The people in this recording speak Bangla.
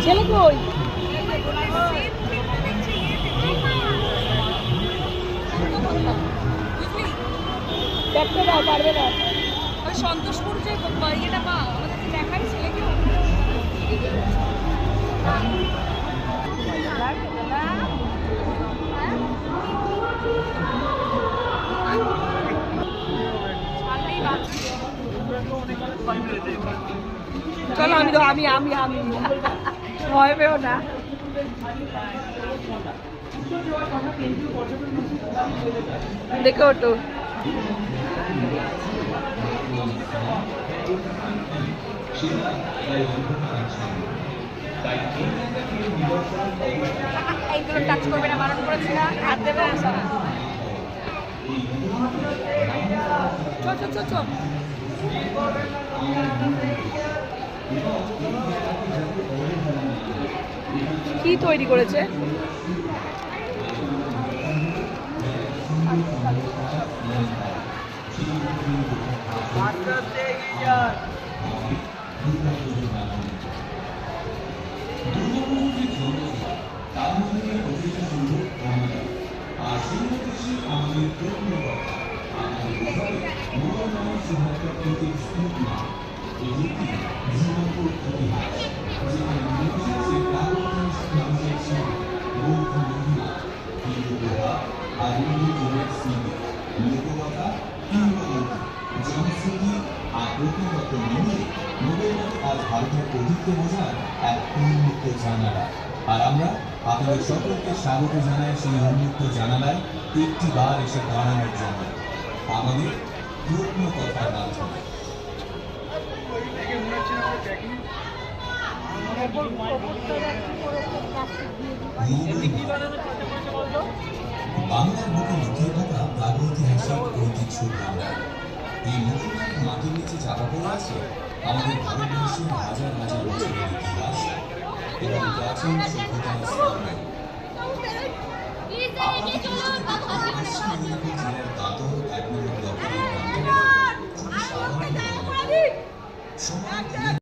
ছেলে কই? দেখতে দাও, পারবে না। ওই সন্তোষপুর যে ইয়েটা মা আমাদের দেখাই ছেলেকে চলো আমি ভয় পেও না। দেখো ওটো এইগুলো টাচ করবে না, বারণ করেছি না, হাত দেবে না। চল চল চল চল। কি তৈরি করেছে? আর আমরা আপনাদের সকলকে স্বাগত জানাই সেই উন্মুক্ত জানালায় একটি বার এসে দাঁড়ানোর জন্য আমাদের প্রত্ন কথার মাধ্যমে। বাংলার বুকে লুকিয়ে থাকা প্রাগৈতিহাসিক ঐতিহ্য ভাণ্ডার। এই মুখোমুখি মাটির নিচে চাপা পড়ে আছে আমাদের ভারতবর্ষের হাজার হাজার বছরের ইতিহাস এবং প্রাচীন সভ্যতার স্তম্ভ। জেলার দাঁতন ১ নম্বর ব্লকের এই প্রান্তরে খুবই সাধারণ সময়